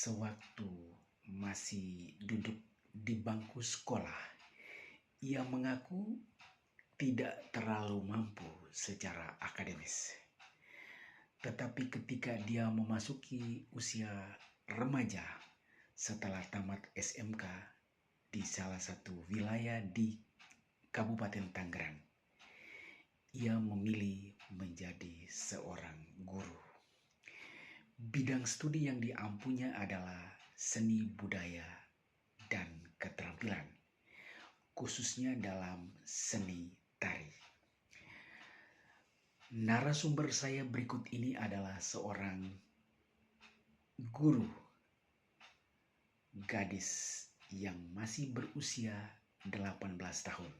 Sewaktu masih duduk di bangku sekolah, ia mengaku tidak terlalu mampu secara akademis. Tetapi ketika dia memasuki usia remaja setelah tamat SMK di salah satu wilayah di Kabupaten Tangerang, ia memilih menjadi seorang guru. Bidang studi yang diampunya adalah seni budaya dan keterampilan, khususnya dalam seni tari. Narasumber saya berikut ini adalah seorang guru gadis yang masih berusia 18 tahun.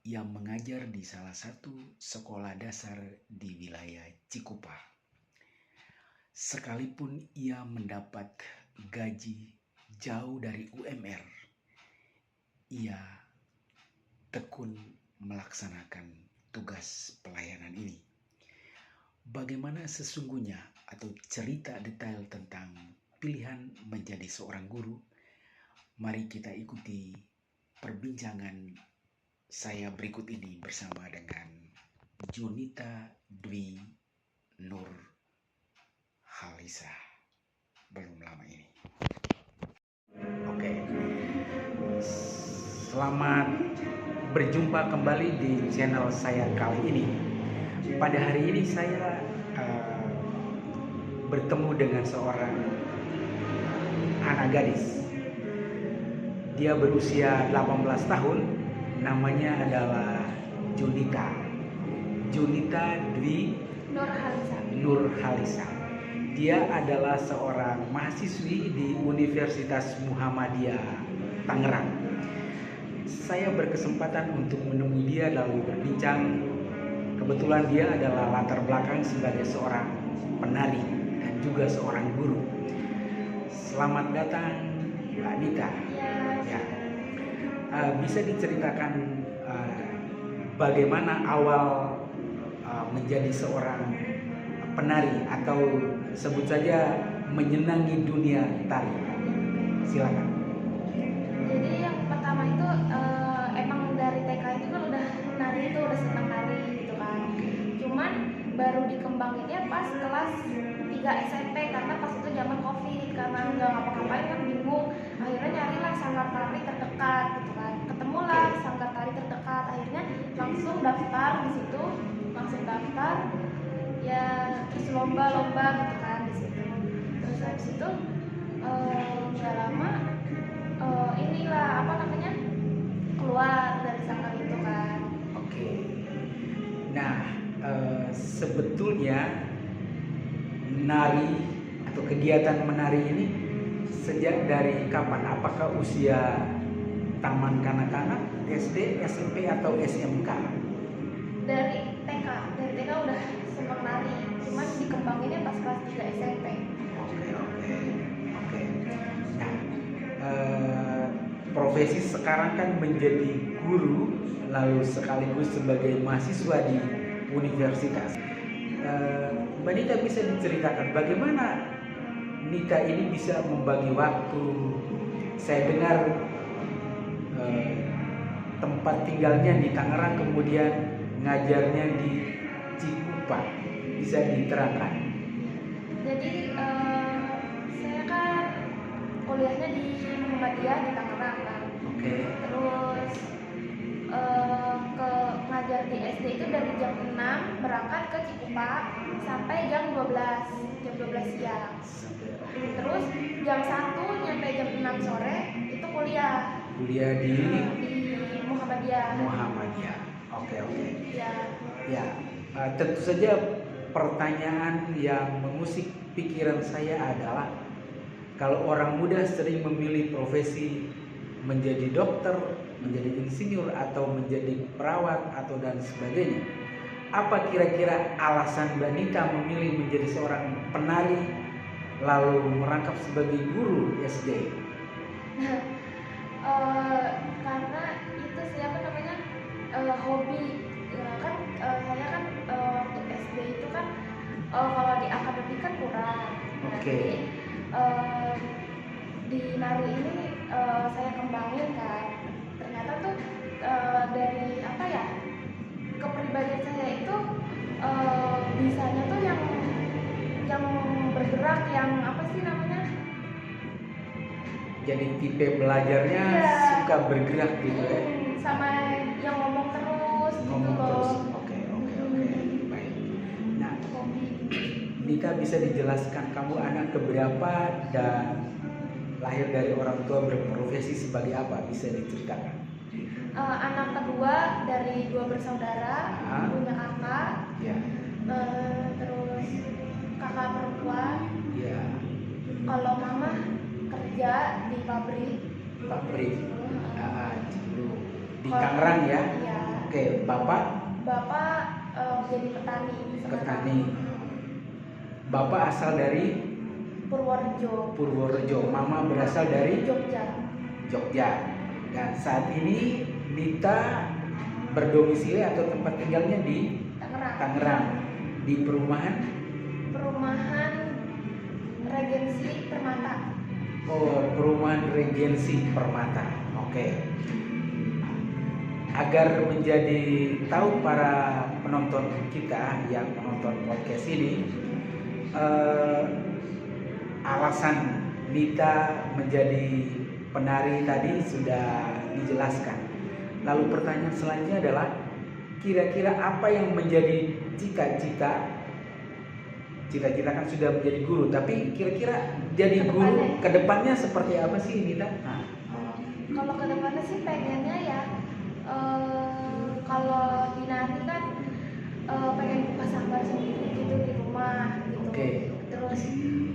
Ia mengajar di salah satu sekolah dasar di wilayah Cikupa. Sekalipun ia mendapat gaji jauh dari UMR, ia tekun melaksanakan tugas pelayanan ini. Bagaimana sesungguhnya atau cerita detail tentang pilihan menjadi seorang guru? Mari kita ikuti perbincangan saya berikut ini bersama dengan Junita Dwi Nur Halisa belum lama ini. Oke. Selamat berjumpa kembali di channel saya kali ini. Pada hari ini saya bertemu dengan seorang anak gadis. Dia berusia 18 tahun, namanya adalah Junita Dwi Nur Halisa. Dia adalah seorang mahasiswi di Universitas Muhammadiyah Tangerang. Saya berkesempatan untuk menemui dia lalu berbincang. Kebetulan dia adalah latar belakang sebagai seorang penari dan juga seorang guru. Selamat datang, Mbak Nita. Ya. Bisa diceritakan bagaimana awal menjadi seorang penari atau sebut saja menyenangi dunia tari? Silakan. Jadi yang pertama itu emang dari TK itu kan udah nari, itu udah senang nari gitu kan. Cuman baru dikembanginnya pas kelas 3 SMP karena pas itu zaman COVID, karena nggak ngapa-ngapain kan bingung. Akhirnya nyarilah sanggar tari terdekat gitu kan. Ketemulah sanggar tari terdekat, akhirnya langsung daftar di situ, ya terus lomba gitu kan di situ. Terus habis itu nggak lama keluar dari sanggar itu kan. Oke. Nah, sebetulnya menari atau kegiatan menari ini sejak dari kapan? Apakah usia taman kanak-kanak, SD, SMP atau SMK? Dari TK udah seneng nari, cuman dikembanginnya pas kelas 3 SMP. Oke. Nah, profesi sekarang kan menjadi guru lalu sekaligus sebagai mahasiswa di universitas. Mbak Nita bisa diceritakan bagaimana Nita ini bisa membagi waktu? Saya dengar tempat tinggalnya di Tangerang, kemudian ngajarnya di Cikupa. Bisa diterangkan? Jadi saya kan kuliahnya di Muhammadiyah di Tangerang kan. Oke. Terus ke ngajar di SD itu dari jam 6 berangkat ke Cikupa sampai jam 12 siang. Terus jam 1 nyampe jam 6 sore itu kuliah di Muhammadiyah. Oke. Ya. Tentu saja pertanyaan yang mengusik pikiran saya adalah kalau orang muda sering memilih profesi menjadi dokter, menjadi insinyur atau menjadi perawat atau dan sebagainya. Apa kira-kira alasan Mbak Nita memilih menjadi seorang penari lalu merangkap sebagai guru SD? Karena itu hobi kan. Saya kan waktu SD itu kan kalau di akademik kan kurang. Oke. Jadi di nari ini saya kembangin kan, ternyata tuh dari apa ya, kepribadian saya itu bisanya tuh yang bergerak, yang apa sih namanya, Jadi tipe belajarnya Iya. suka bergerak gitu ya. Sama yang ngomong terus Ngomong gitu terus. loh. Oke. Baik. Nah, Hobi. Nita bisa dijelaskan kamu anak keberapa dan lahir dari orang tua berprofesi sebagai apa? Bisa diceritakan? Anak kedua dari 2 bersaudara, punya kakak, Ya. terus kakak perempuan. Ya. Kalau mama kerja di pabrik. Pabrik. Di Kalau- Tangerang ya. Iya. Oke, bapak Bapak jadi petani. petani. Bapak asal dari Purworejo. Purworejo. Mama berasal dari Jogja. Jogja. Dan saat ini Nita berdomisili atau tempat tinggalnya di Tangerang. Tangerang, di perumahan Regensi Permata. perumahan Regensi Permata. Oke. Agar menjadi tahu para penonton kita yang menonton podcast ini, alasan Nita menjadi penari tadi sudah dijelaskan. Lalu pertanyaan selanjutnya adalah, kira-kira apa yang menjadi cita-cita kan sudah menjadi guru, tapi kira-kira jadi guru kedepannya seperti apa sih Nita? Kalau kedepannya sih pengennya ya, kalau di nari kan pengen buka sanggar sendiri gitu di rumah gitu. Oke. Terus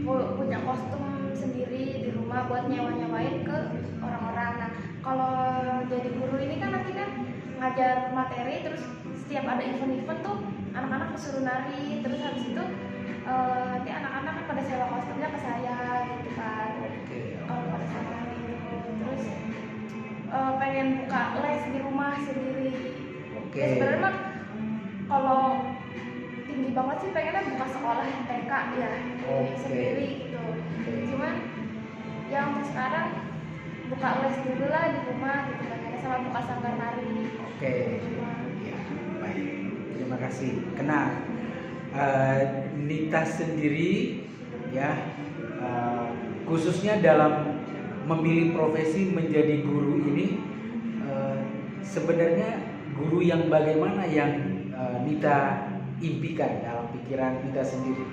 punya kostum sendiri di rumah buat nyewain ke orang-orang. Nah, kalau jadi guru ini kan nanti kan ngajar materi, terus setiap ada event-event tuh anak-anak disuruh nari, terus habis itu nanti anak-anak kan pada sewa kostumnya ke saya gitu kan. Kalau pada saya gitu, terus pengen buka les di rumah sendiri. Ya, sebenarnya mah kalau tinggi banget sih pengennya buka sekolah TK ya sendiri gitu. Cuman yang untuk sekarang buka les dulu lah di rumah gitu kan, sama buka sanggar nari. Oke. Ya, baik. Terima kasih. Kenal Nita sendiri ya, khususnya dalam memilih profesi menjadi guru ini, sebenarnya guru yang bagaimana yang Nita impikan dalam pikiran Nita sendiri?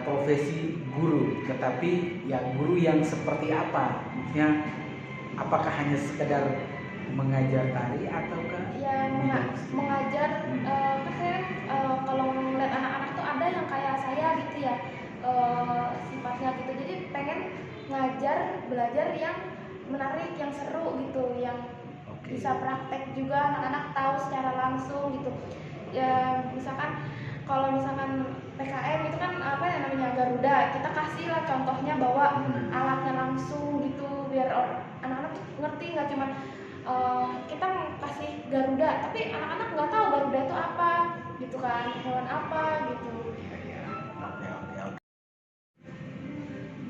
Profesi guru, tetapi ya guru yang seperti apa? Maksudnya apakah hanya sekedar mengajar tari ataukah ya mengajar? Kan saya kalau ngeliat anak-anak tuh ada yang kayak saya gitu ya, sifatnya gitu, jadi pengen ngajar, belajar yang menarik, yang seru gitu, yang bisa praktek juga, anak-anak tahu secara langsung gitu ya. Misalkan kalau misalkan PKM itu kan apa yang namanya Garuda, kita kasih lah contohnya bawa alatnya langsung gitu, biar anak-anak ngerti, nggak cuma kita kasih Garuda tapi anak-anak nggak tahu Garuda itu apa gitu kan, hewan apa gitu.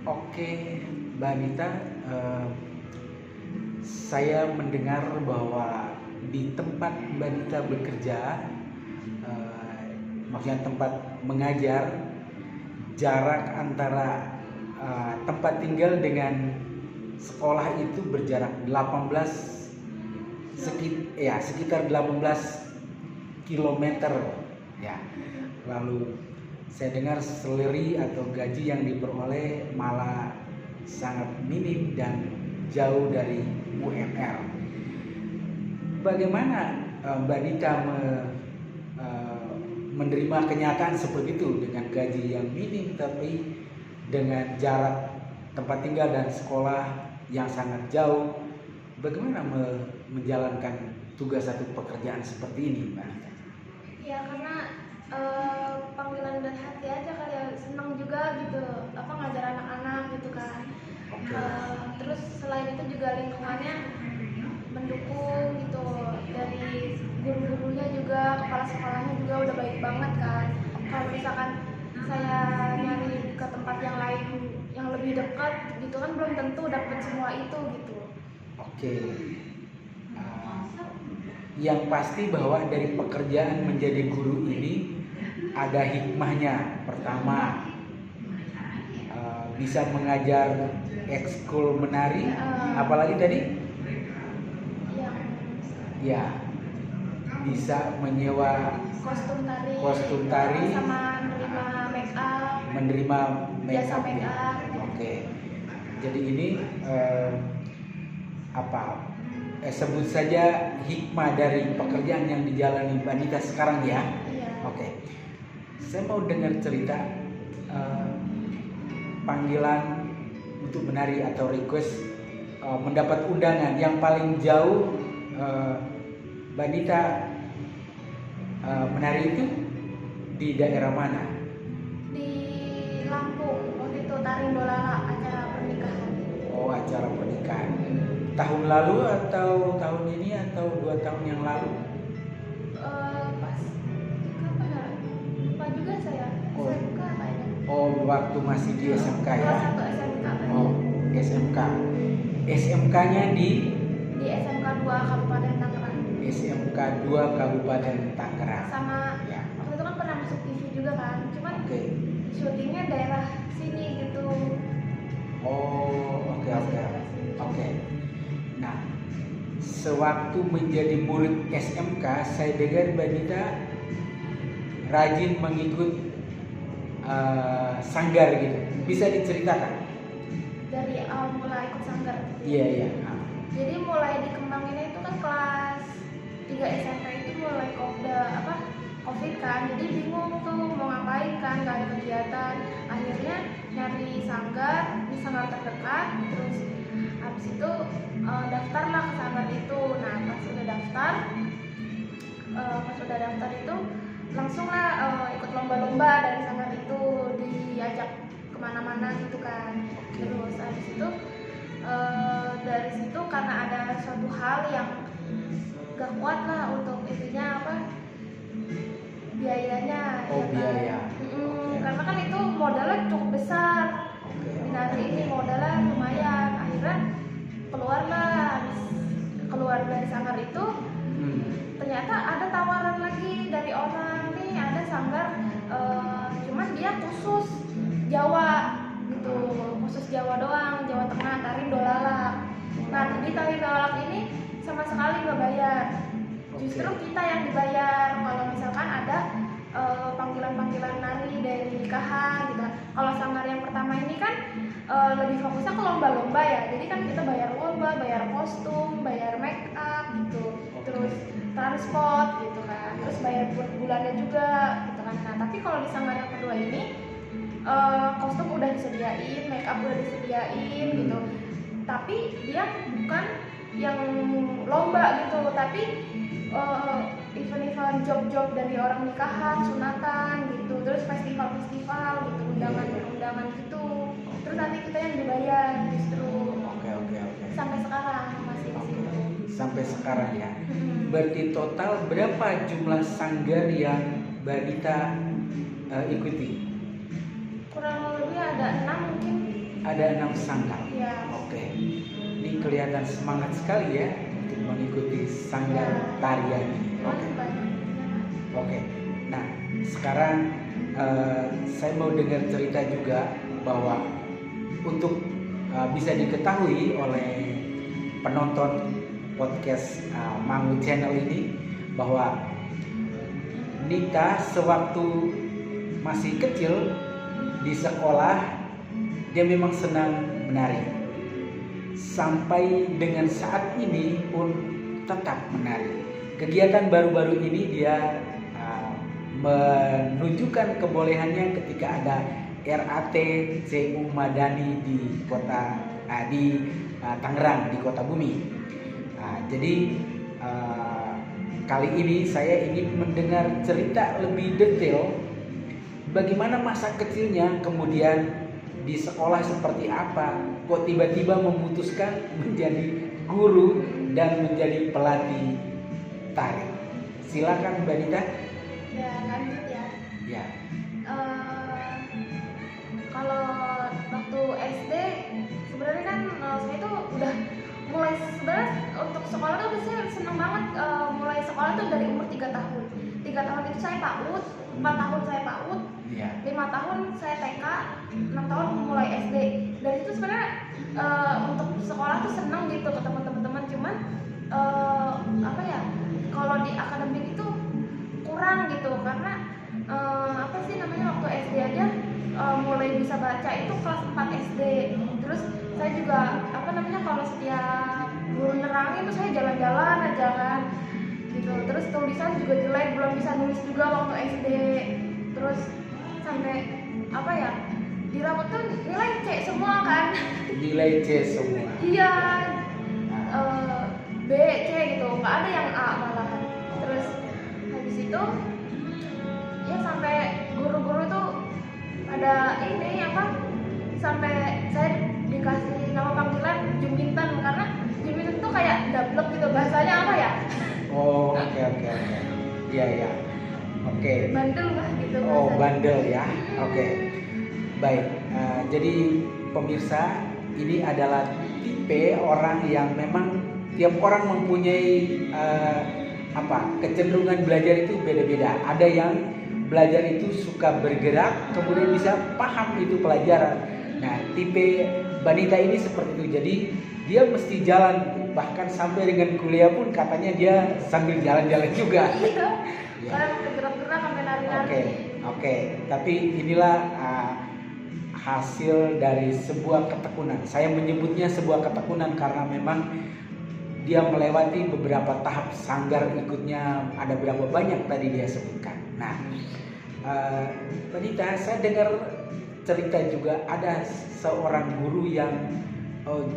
Oke, Mbak Nita, saya mendengar bahwa di tempat Mbak Nita bekerja, maksudnya tempat mengajar, jarak antara tempat tinggal dengan sekolah itu berjarak sekitar 18 kilometer ya. Lalu saya dengar salary atau gaji yang diperoleh malah sangat minim dan jauh dari UMR. Bagaimana Mbak Nita menerima kenyataan seperti itu, dengan gaji yang minim tapi dengan jarak tempat tinggal dan sekolah yang sangat jauh? Bagaimana menjalankan tugas satu pekerjaan seperti ini, Mbak Nita? Ya karena panggilan dari hati aja kali ya, senang juga gitu apa ngajar anak-anak gitu kan. Terus selain itu juga lingkungannya mendukung gitu, dari guru-gurunya juga, kepala sekolahnya juga udah baik banget kan. Kalau misalkan saya nyari ke tempat yang lain yang lebih dekat gitu kan belum tentu dapat semua itu gitu. Oke. Yang pasti bahwa dari pekerjaan menjadi guru ini ada hikmahnya. Pertama, bisa mengajar ekskul menari, apalagi tadi? Ya, bisa menyewa kostum tari, sama menerima make jasa up make ya. up. Oke. Jadi ini sebut saja hikmah dari pekerjaan yang dijalani Mbak Nita sekarang ya. Iya. Oke. Saya mau dengar cerita panggilan untuk menari atau request mendapat undangan yang paling jauh Mbak Nita menari itu di daerah mana? Di Lampung waktu itu tari dolala acara pernikahan. Oh, acara pernikahan. Tahun lalu atau tahun ini atau 2 tahun yang lalu? Pas kapan ya? Lupa juga saya. Oh. SMK kayaknya. Oh, waktu masih di SMK ya? Kelas 1 SMK kayaknya. Oh, SMK. SMK-nya di SMK 2 Kabupaten Tangerang. SMK 2 Kabupaten Tangerang. Sama Ya. waktu itu kan pernah masuk TV juga kan. Cuman Oke. syutingnya daerah sini gitu. Oh, oke. Daerah sini. Oke. Nah, sewaktu menjadi murid SMK, saya dengar Mbak Nita rajin mengikut sanggar gitu. Bisa diceritakan? Dari awal mulai ikut sanggar. Iya. Jadi mulai dikembanginnya itu kan kelas 3 SMP itu mulai COVID kan. Jadi bingung tuh mau ngapain kan, gak ada kegiatan. Akhirnya nyari sanggar di sanggar terdekat. Terus habis itu daftarlah ke sanggar itu. Nah pas udah daftar itu langsung lah ikut lomba-lomba dari sanggar itu, diajak kemana-mana gitu kan. Terus habis itu dari situ karena ada suatu hal yang gak kuat lah untuk intinya biayanya. Oh, ya kan? biaya. Karena kan itu modalnya cukup besar. Di hari ini modalnya lumayan. Akhirnya keluar dari sanggar itu, ternyata ada tawaran lagi dari orang nih, ada sanggar cuman dia khusus Jawa gitu, khusus Jawa doang, Jawa Tengah, tari dolalak. Nah di tari dolalak ini sama sekali nggak bayar, justru kita yang dibayar kalau misalkan ada panggilan-panggilan nari dari nikahan gitu kan. Kalau sanggar yang pertama ini kan lebih fokusnya ke lomba-lomba ya, jadi kan kita bayar lomba, bayar kostum, bayar make up gitu, terus transport gitu kan, terus bayar bulannya juga gitu kan. Nah tapi kalau di sanggar yang kedua ini kostum udah disediain, make up udah disediain gitu, tapi dia bukan yang lomba gitu, tapi event-event job-job dari orang nikahan, sunatan gitu, terus festival-festival gitu, undangan-undangan gitu. Terus nanti kita yang dibayar justru. Oke. Sampai sekarang masih di situ. Sampai sekarang ya. Berarti total berapa jumlah sanggar yang Mbak Nita ikuti? Kurang lebih ada 6 mungkin. Ada 6 sanggar. Iya. Oke. Ini kelihatan semangat sekali ya untuk mengikuti sanggar tarian ini. Oke. Nah, sekarang saya mau dengar cerita juga bahwa untuk bisa diketahui oleh penonton podcast Mangu Channel ini bahwa Nita sewaktu masih kecil di sekolah dia memang senang menari. Sampai dengan saat ini pun tetap menari. Kegiatan baru-baru ini dia menunjukkan kebolehannya ketika ada RAT CU Madani di kota Tangerang, di Kota Bumi. Jadi kali ini saya ingin mendengar cerita lebih detail bagaimana masa kecilnya, kemudian di sekolah seperti apa, kok tiba-tiba memutuskan menjadi guru dan menjadi pelatih tari. Silakan Mbak Nita. Ya lanjut ya. Ya. Kalau waktu SD sebenarnya kan saya itu udah mulai sebenarnya untuk sekolah tuh saya seneng banget mulai sekolah tuh dari umur 3 tahun. 3 tahun itu saya PAUD, 4 tahun saya PAUD, 5 tahun saya TK, 6 tahun mulai SD. Dan itu sebenarnya untuk sekolah tuh seneng gitu ketemu teman-teman, cuman apa ya, kalau di akademik itu kurang gitu karena apa sih namanya, waktu SD aja mulai bisa baca itu kelas 4 SD. Terus saya juga apa namanya, kalau setiap guru nerangin itu saya jalan-jalan aja kan gitu. Terus tulisan juga jelek, belum bisa nulis juga waktu SD. Terus sampai apa ya, di rapot tuh nilai C semua kan. Nilai C semua. Iya, B, C gitu, nggak ada yang A malahan. Terus habis itu ya sampai guru-guru tuh ada ini apa, sampai saya dikasih nama panggilan Juminten, karena Juminten tuh kayak dablek gitu, bahasanya apa ya? Oh, oke. Iya. Oke. Bandel lah gitu. Oh, bahasanya. bandel ya. Oke. Baik. Jadi pemirsa, ini adalah tipe orang yang memang tiap orang mempunyai kecenderungan belajar itu beda-beda. Ada yang belajar itu suka bergerak, kemudian bisa paham itu pelajaran. Nah, tipe Banita ini seperti itu. Jadi dia mesti jalan, bahkan sampai dengan kuliah pun katanya dia sambil jalan-jalan juga. Iya. Ya. Karena bergerak-gerak sampai nari-nari. Oke. Tapi inilah hasil dari sebuah ketekunan. Saya menyebutnya sebuah ketekunan karena memang dia melewati beberapa tahap sanggar ikutnya, ada berapa banyak tadi dia sebutkan. Nah, Banita, saya dengar cerita juga ada seorang guru yang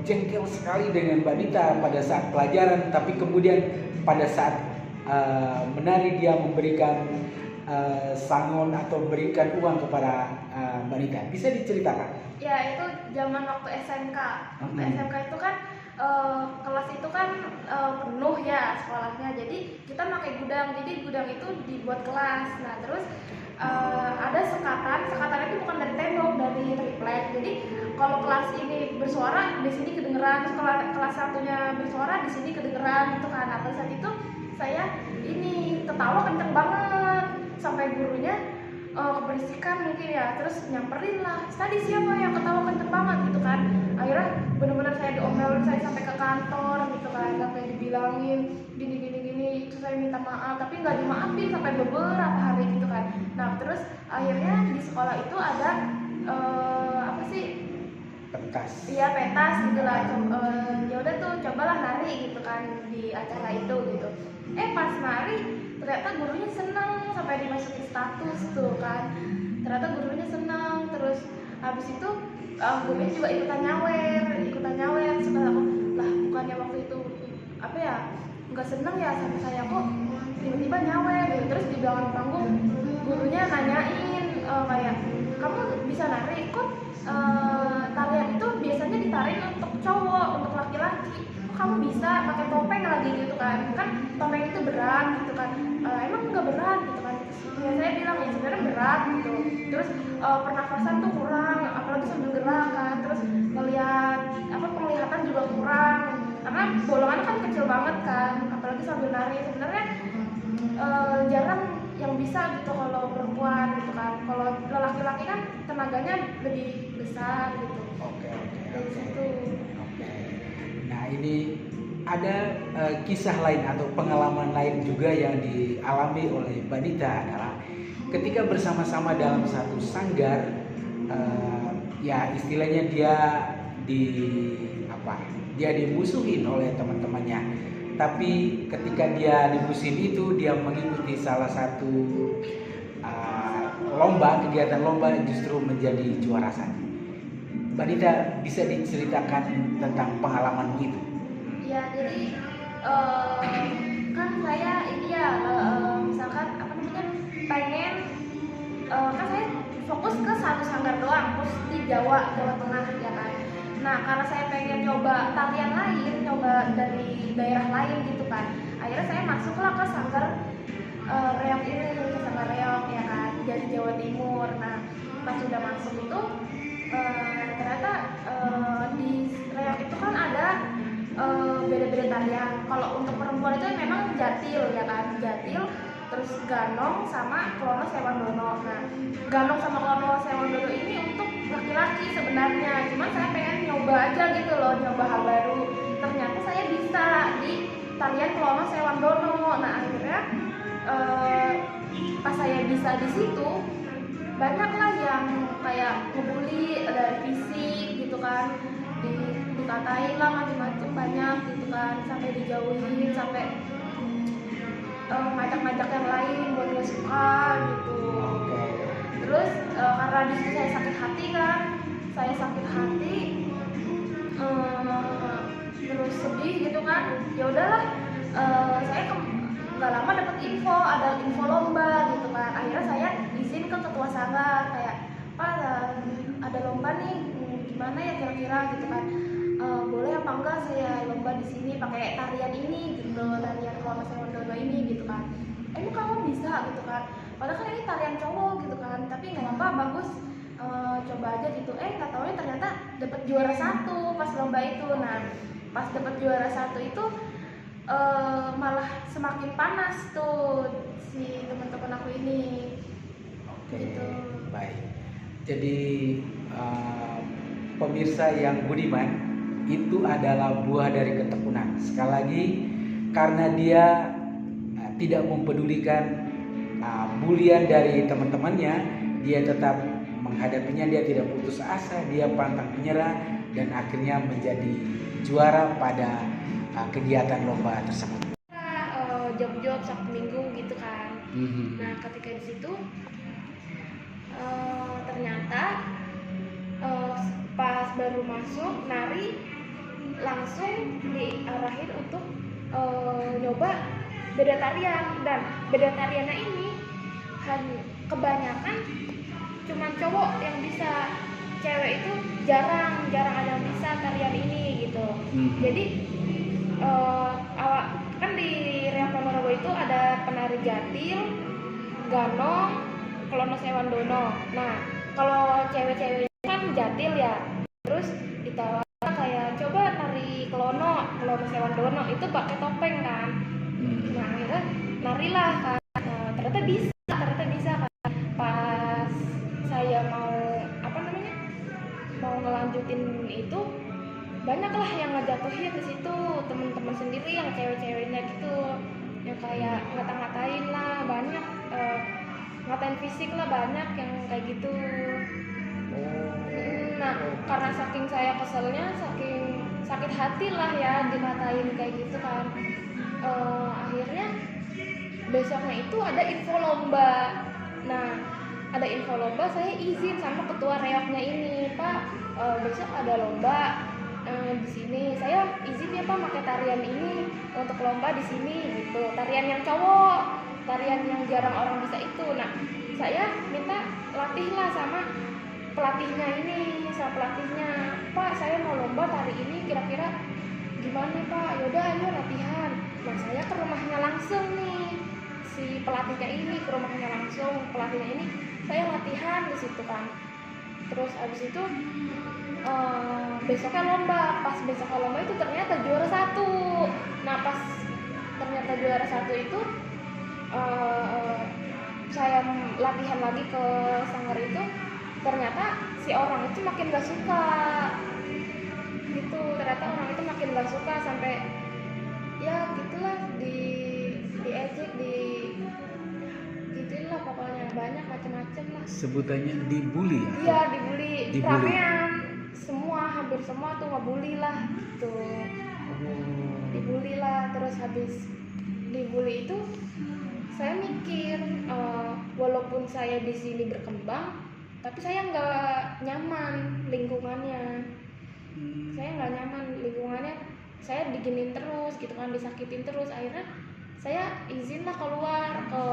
jengkel sekali dengan Banita pada saat pelajaran, tapi kemudian pada saat menari dia memberikan sangon atau memberikan uang kepada Banita. Bisa diceritakan? Ya, itu zaman waktu SMK. Waktu SMK itu kan kelas itu kan penuh ya sekolahnya, jadi kita pakai gudang. Jadi gudang itu dibuat kelas. Nah, terus ada sekatan itu bukan dari tembok, dari triplek. Jadi kalau kelas ini bersuara di sini kedengeran, terus kalau kelas satunya bersuara di sini kedengeran gitu kan. Nah, pada saat itu saya ini ketawa kenceng banget sampai gurunya keberisikan mungkin ya, terus nyamperin lah, tadi siapa yang ketawa kenceng banget gitu kan. Akhirnya benar-benar saya diomelin, saya sampai ke kantor gitu kan, sampai dibilangin gini, terus saya minta maaf tapi nggak dimaafin sampai beberapa hari gitu kan. Nah, terus akhirnya di sekolah itu ada apa sih, Pentas. iya, pentas gitu lah. Ya udah tuh cobalah nari gitu kan di acara itu gitu. Pas nari ternyata gurunya seneng sampai dimasukin status tuh kan. Ternyata gurunya seneng. Terus habis itu gurunya juga ikutan nyawer. Terus aku, lah bukannya waktu itu apa ya, nggak seneng ya sama saya, kok tiba-tiba nyawer gitu. Terus di belakang panggung gurunya nanyain kayak, kamu bisa nari kok, tarian itu biasanya ditariin untuk cowok, untuk laki-laki, kok kamu bisa pakai topeng lagi gitu kan topeng itu berat gitu kan. Emang nggak berat gitu kan. Ya saya bilang ya sebenarnya berat gitu. Terus pernafasan tuh kurang, apalagi sambil gerak kan. Terus ngelihat penglihatan juga kurang karena bolongan kan kecil banget kan, apalagi sambil nari. Sebenarnya jarang yang bisa gitu kalau perempuan gitu kan. Kalau laki-laki kan tenaganya lebih besar gitu. Oke. Gitu. Nah, ini ada kisah lain atau pengalaman lain juga yang dialami oleh Banita adalah ketika bersama-sama dalam satu sanggar, ya istilahnya dia dimusuhin oleh teman-temannya. Tapi ketika dia dimusuhin itu, dia mengikuti salah satu kegiatan lomba justru menjadi juara satu. Banita, bisa diceritakan tentang pengalamanmu itu? Ya, jadi kan saya ini ya misalkan pengen kan saya fokus ke satu sanggar doang, terus di Jawa Tengah ya kan. Nah, karena saya pengen coba tarian lain, coba dari daerah lain gitu kan, akhirnya saya masuklah ke sanggar reok ya kan, dari Jawa Timur. Nah, pas sudah masuk itu ternyata di reok itu kan ada beda-beda tarian. Kalau untuk perempuan itu memang jatil ya kan, jatil, terus ganong sama klono sewandono. Nah, ganong sama klono sewandono ini untuk laki-laki sebenarnya, cuman saya pengen nyoba aja gitu loh, nyoba hal baru. Ternyata saya bisa di tarian klono sewandono. Nah, akhirnya pas saya bisa di situ, banyaklah yang kayak ngebully dari fisik gitu kan, dikatain lah macam-macam banyak gitu kan, sampai dijauhin, sampai ngajak-ngajak yang lain buat gak suka gitu. Terus karena di situ saya sakit hati kan, terus sedih gitu kan, ya udahlah, saya nggak lama dapat ada info lomba gitu kan. Akhirnya saya izin ke ketua sanggar kayak, Pak, ada lomba nih, gimana ya kira-kira gitu kan, boleh apa enggak saya lomba di sini pakai tarian ini gitu, tarian Klono Sewandono ini gitu kan. Emang kamu bisa gitu kan, padahal kan ini tarian cowok gitu kan, tapi nggak apa-apa, bagus, coba aja gitu. Nggak taunya ternyata dapat juara 1 pas lomba itu. Nah, pas dapat juara 1 itu malah semakin panas tuh si teman-teman aku ini. Gitu. Baik. Jadi pemirsa yang budiman, itu adalah buah dari ketekunan. Sekali lagi, karena dia tidak mempedulikan bulian dari teman-temannya, dia tetap menghadapinya, dia tidak putus asa, dia pantang menyerah, dan akhirnya menjadi juara pada kegiatan lomba tersebut. Job-job Sabtu Minggu gitu kan. Nah, ketika di situ ternyata pas baru masuk nari, langsung diarahin untuk nyoba beda tarian. Dan beda tariannya ini kebanyakan cuman cowok yang bisa, cewek itu jarang ada yang bisa tarian ini gitu. Jadi kan di Reok Ponorogo itu ada penari jatil, ganong, klono sewandono. Nah, kalau cewek-cewek kan jatil ya, terus ditawar kayak coba nari klono sewandono, itu pakai topeng kan. Nah, akhirnya narilah kan. Ternyata bisa kan. Pas saya mau mau ngelanjutin itu, banyaklah yang ngejatuhin di situ, teman-teman sendiri yang cewek-ceweknya gitu, yang kayak ngata-ngatain lah, banyak ngatain fisik lah, banyak yang kayak gitu. Nah, karena saking saya keselnya, saking sakit hati lah ya dikatain kayak gitu kan, akhirnya besoknya itu ada info lomba. Nah, ada info lomba, saya izin sama ketua reoknya ini, Pak, besok ada lomba di sini, saya izin ya Pak pakai tarian ini untuk lomba di sini gitu, tarian yang cowok, tarian yang jarang orang bisa itu. Nah, saya minta latih lah sama pelatihnya ini, Pak, saya mau lomba tari ini, kira-kira gimana Pak? Yaudah ayo latihan. Nah, saya ke rumahnya langsung nih, si pelatihnya ini ke rumahnya langsung, pelatihnya ini saya latihan di situ kan. Terus abis itu besoknya lomba. Pas besoknya lomba itu ternyata juara 1. Nah, pas ternyata juara 1 itu saya latihan lagi ke sanggar itu, ternyata si orang itu makin gak suka gitu. Ternyata orang itu makin gak suka, sampai ya gitulah, diejek, gituin lah pokoknya, banyak macam-macam lah. Sebutannya dibully ya? Iya, dibully. Ramean, hampir semua tuh ngebully lah gitu. Dibully lah. Terus habis dibully itu saya mikir, walaupun saya di sini berkembang, tapi saya nggak nyaman lingkungannya. Saya diginin terus gitu kan, disakitin terus. Akhirnya saya izin lah keluar ke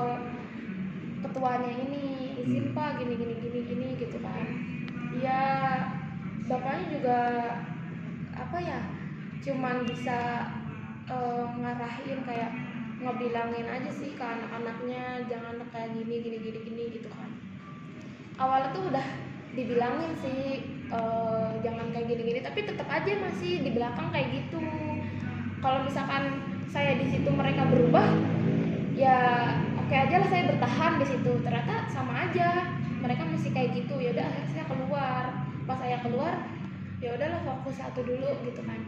ketuanya ini, izin Pak, gini gitu kan. Ya, bapaknya juga cuman bisa ngarahin, kayak ngebilangin aja sih ke anak-anaknya, jangan kayak gini gitu kan. Awalnya tuh udah dibilangin sih jangan kayak gini-gini, tapi tetap aja masih di belakang kayak gitu. Kalau misalkan saya di situ mereka berubah, ya oke aja lah saya bertahan di situ. Ternyata sama aja, mereka masih kayak gitu. Ya udah akhirnya saya keluar. Pas saya keluar, ya udahlah fokus satu dulu gitu kan.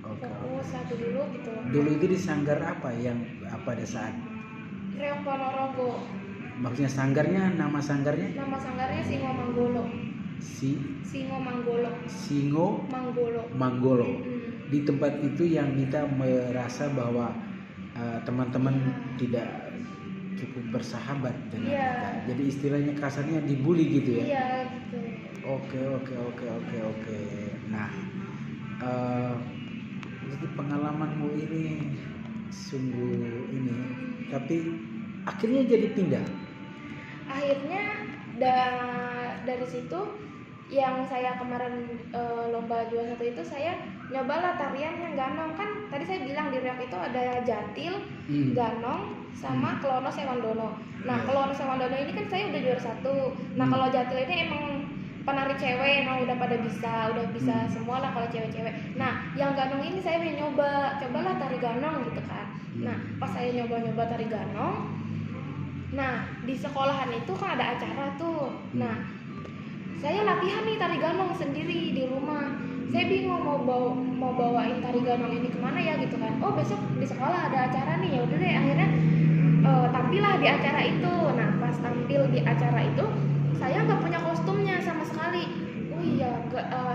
Oke. Fokus satu dulu gitu. Dulu itu di sanggar apa yang pada saat? Reok Ponorogo. Maksudnya sanggarnya, nama sanggarnya? Nama sanggarnya Singo Manggolo. Singo Manggolo. Singo Manggolo. Manggolo. Di tempat itu yang kita merasa bahwa teman-teman tidak cukup bersahabat dengan kita. Jadi istilahnya kasarnya dibully gitu ya? Iya gitu. Oke. Nah, jadi pengalamanmu ini sungguh ini, tapi akhirnya jadi pindah. Akhirnya dari situ yang saya kemarin lomba 21 itu saya nyobalah tarian yang ganong. Kan tadi saya bilang di Riok itu ada jatil, ganong, sama Kelono Sewandono. Nah Kelono Sewandono ini kan saya udah juara 1. Nah kalau jatil ini emang penari cewek, emang udah pada udah bisa semua lah kalau cewek-cewek. Nah yang ganong ini saya mau cobalah tari ganong gitu kan. Nah pas saya nyoba tari ganong, nah di sekolahan itu kan ada acara tuh. Nah saya latihan nih tari ganong sendiri di rumah. Saya bingung mau bawain tari ganong ini kemana ya gitu kan. Oh besok di sekolah ada acara nih, ya udah deh akhirnya tampillah di acara itu. Nah pas tampil di acara itu saya nggak punya kostumnya sama sekali. Oh iya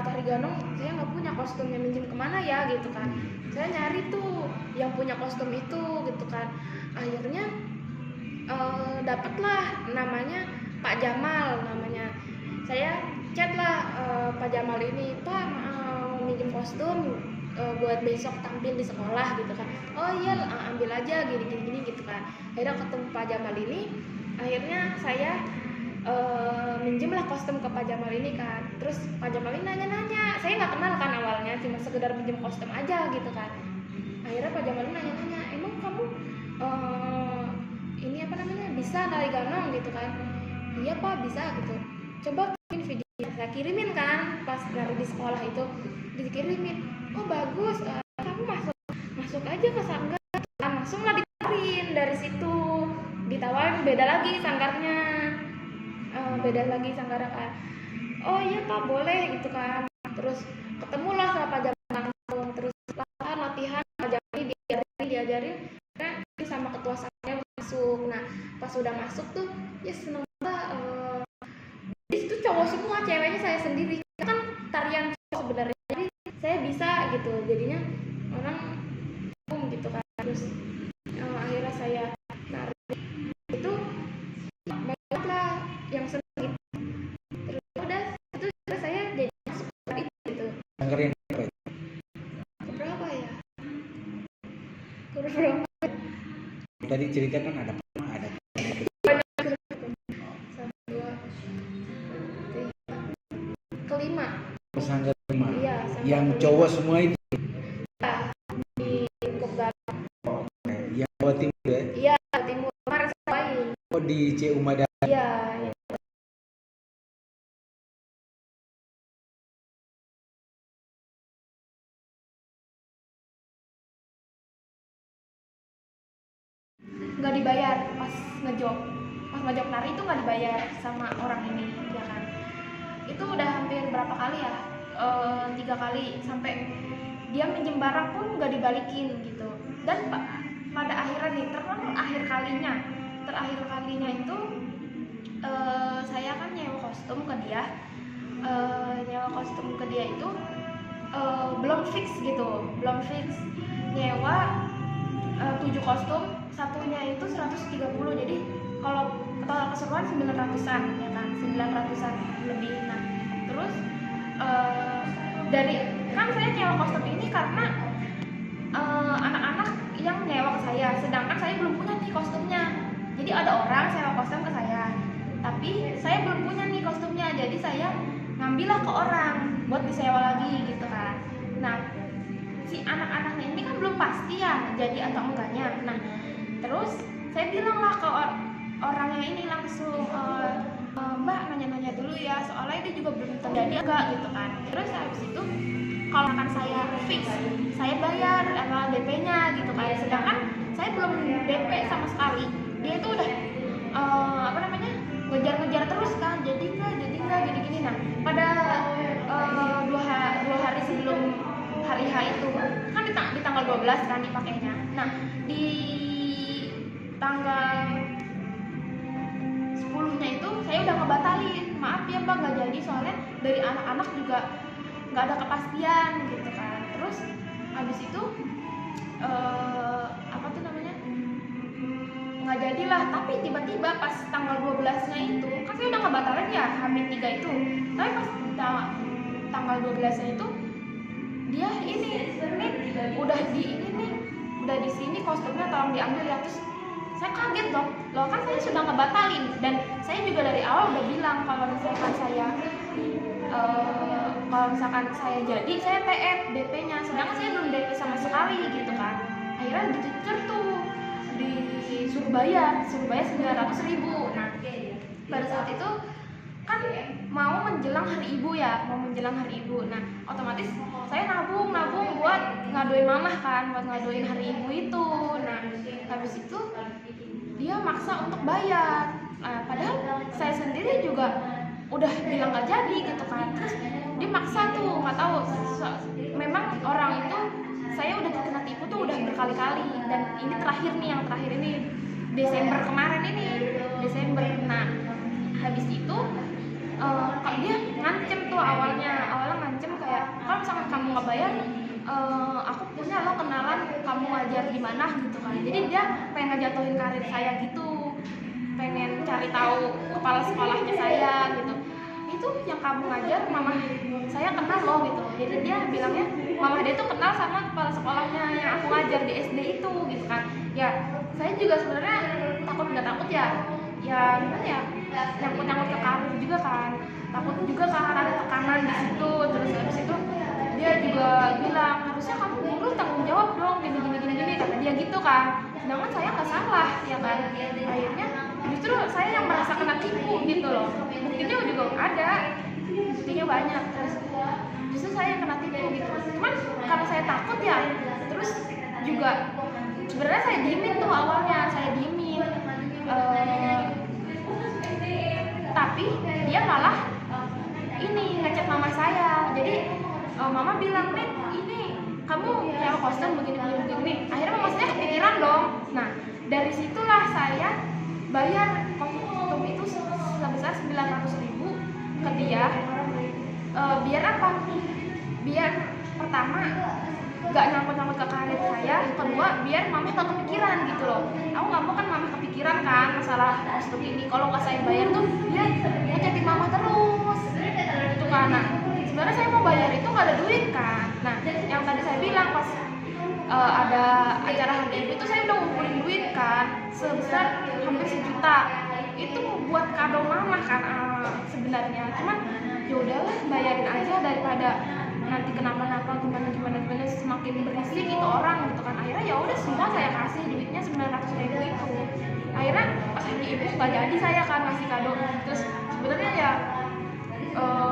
tari ganong saya nggak punya kostumnya, minjem kemana ya gitu kan. Saya nyari tuh yang punya kostum itu gitu kan. Akhirnya dapatlah namanya Pak Jamal namanya. Saya chat lah Pak Jamal ini, Pak mau minjem kostum buat besok tampil di sekolah gitu kan. Oh iya ambil aja gini gitu kan. Akhirnya ketemu Pak Jamal ini, akhirnya saya minjem lah kostum ke Pak Jamal ini kan. Terus Pak Jamal ini nanya-nanya, saya nggak kenal kan awalnya, cuma sekedar minjem kostum aja gitu kan. Akhirnya Pak Jamal ini nanya-nanya, emang kamu ini apa namanya bisa tari ganong gitu kan. Iya Pak bisa gitu, coba kirim video. Saya kirimin kan pas dari di sekolah itu dikirimin. Oh bagus, kamu masuk aja ke sanggar. Langsung lah ditawarin dari situ, ditawarin beda lagi sanggarnya, kan. Oh iya Pak boleh gitu kan. Terus ketemulah sama Pak Jamal langsung, terus latihan Pak Jamal ini diajarin kan sama ketua sanggarnya masuk. Nah pas udah masuk tuh ya seneng banget. Di situ cowok semua, ceweknya saya sendiri. Kan tarian cowok sebenarnya, jadi saya bisa gitu. Jadinya orang gitu kan. Terus akhirnya saya nari itu banyak lah yang seneng gitu. Terus udah itu saya jadi masuk itu gitu. Sanggar yang apa itu? Keberapa ya? Tadi ceritakan ada kelima. Sanggar 5. Iya, yang cowok semua itu. Di Kogak. Yang Jawa Timur ya? Iya, Timur. Kemarin saya main. Oh di CU Madani. Iya. Nggak dibayar pas ngejob nari itu nggak dibayar sama orang ini ya kan. Itu udah hampir berapa kali ya, 3 kali sampai dia minjem barang pun nggak dibalikin gitu. Dan pada akhirnya nih terakhir kalinya itu saya kan nyewa kostum ke dia. Itu belum fix nyewa 7 kostum, satunya itu 130. Jadi kalau total keseluruhan 900-an ya kan, 900-an lebih. Nah terus dari kan saya nyewa kostum ini karena anak-anak yang nyewa ke saya, sedangkan saya belum punya nih kostumnya. Jadi ada orang sewa kostum ke saya, tapi saya belum punya nih kostumnya, jadi saya ngambillah ke orang buat disewa lagi gitu kan. Nah si anak-anaknya ini kan belum pasti ya jadi atau enggaknya. Nah terus saya bilang lah ke orangnya ini langsung, Mbak nanya-nanya dulu ya, soalnya dia juga belum terjadi enggak gitu kan. Terus habis itu kalau akan saya fix, saya bayar DP-nya gitu kan, sedangkan saya belum DP sama sekali. Dia itu udah ngejar-ngejar terus kan, jadi enggak gini-gini. Nah pada dua hari sebelum hari H itu kan di tanggal 12 kan dipakainya. Nah di tanggal 10-nya itu saya udah ngebatalin, maaf ya Mbak nggak jadi, soalnya dari anak-anak juga nggak ada kepastian gitu kan. Terus habis itu nggak jadilah. Tapi tiba-tiba pas tanggal 12-nya itu kan saya udah ngebatalin ya H-3 itu, tapi pas tanggal 12-nya itu dia ini udah di sini kostumnya tolong diambil ya. Terus saya kaget dong, loh kan saya sudah ngebatalin, dan saya juga dari awal udah bilang kalau misalkan saya jadi saya TF DP-nya, sedangkan saya belum DP sama sekali gitu kan. Akhirnya dicecer tuh, disuruh bayar 900.000. Nah pada saat itu kan mau menjelang hari ibu. Nah otomatis saya nabung buat ngadoin mamah kan, buat ngadoin hari ibu itu. Nah habis itu dia maksa untuk bayar, padahal saya sendiri juga udah bilang gak jadi gitu kan. Terus dia maksa tuh, nggak tahu, memang orang itu saya udah kena tipu tuh udah berkali-kali, dan ini yang terakhir ini Desember kemarin ini. Nah habis itu dia ngancem tuh, awalnya ngancem kayak kalau misalkan kamu nggak bayar, aku punya lo kenalan kamu ngajar di mana gitu kan. Jadi dia pengen ngejatuhin karir saya gitu, pengen cari tahu kepala sekolahnya saya gitu. Itu yang kamu ngajar mama saya kenal loh gitu. Jadi dia bilangnya mama dia tuh kenal sama kepala sekolahnya yang aku ngajar di SD itu gitu kan. Ya saya juga sebenarnya nggak takut ya gimana ya, nyangkut ke karir juga kan, takut juga kan ada tekanan di situ. Terus habis itu dia juga bilang harusnya kamu dulu tanggung jawab dong, gini kata dia gitu kan. Sedangkan saya nggak salah ya kan. Akhirnya justru saya yang merasa kena tipu gitu loh. Buktinya juga ada, buktinya banyak. Terus justru saya yang kena tipu gitu. Cuman karena saya takut ya, terus juga sebenarnya saya diemin tuh awalnya, tapi dia malah ini ngechat mama saya. Jadi mama bilang, "Rin, ini kamu yang kostum begini." Akhirnya mama saya kepikiran dong. Nah dari situlah saya bayar kostum itu sebesar 900.000 ke dia. Biar apa? Biar pertama gak nyangkut ke karir saya, kedua biar mama gak kepikiran gitu loh. Aku gak mau kan mama kepikiran kan masalah kostum ini. Kalau gak saya bayar tuh dia ngechatin mama terus gitu kan. Nah sebenarnya saya mau bayar itu gak ada duit kan. Nah yang tadi saya bilang pas ada acara hari ibu itu saya udah ngumpulin duit kan sebesar hampir 1 juta. Itu buat kado mama kan sebenarnya. Cuman ya udahlah bayarin aja daripada nanti kenapa-napa gimana semakin berisik itu orang gitu kan. Akhirnya ya udah semua saya kasih duitnya 900.000 itu. Akhirnya pas hari ibu nggak jadi saya kan ngasih kado. Terus sebenarnya ya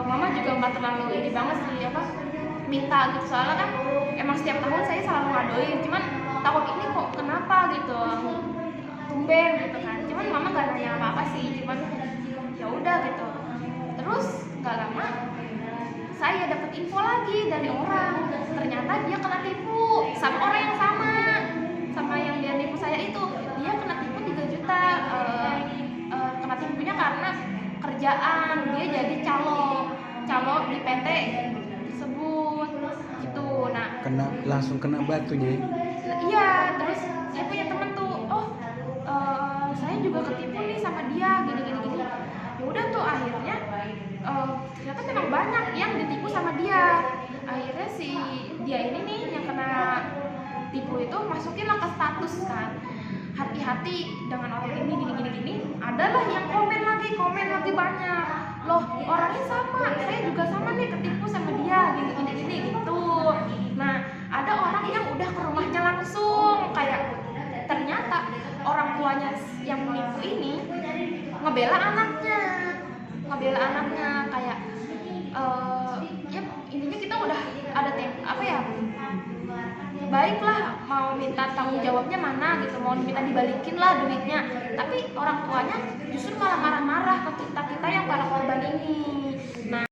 mama juga nggak terlalu ini banget sih minta gitu, soalnya kan emang setiap tahun saya selalu ngadoin. Cuman tahun ini kok kenapa gitu tumben gitu kan. Cuman mama nggak nanya apa-apa sih, cuman ya udah gitu. Terus nggak lama saya dapat info lagi dari orang, ternyata dia kena tipu sama orang yang sama yang dia tipu saya itu. Dia kena tipu 3 juta. Kena tipunya karena kerjaan, dia jadi calo di PT tersebut gitu. Nah langsung kena batunya. Iya, terus saya punya temen tuh, saya juga ketipu nih sama dia gini. Ya udah tuh akhirnya ternyata memang banyak yang ditipu sama dia. Akhirnya si dia ini nih yang kena tipu itu masukinlah ke status kan, hati-hati dengan orang ini gini. Adalah yang komen lagi banyak. Loh orangnya sama, saya juga sama nih ketipu sama dia gini gitu. Nah ada orang yang udah ke rumahnya langsung, kayak ternyata orang tuanya yang menipu ini ngebela anaknya kayak ya intinya kita udah ada apa ya, baiklah mau minta tanggung jawabnya mana gitu, mau minta dibalikin lah duitnya, tapi orang tuanya justru malah marah-marah ke kita yang para korban ini. Nah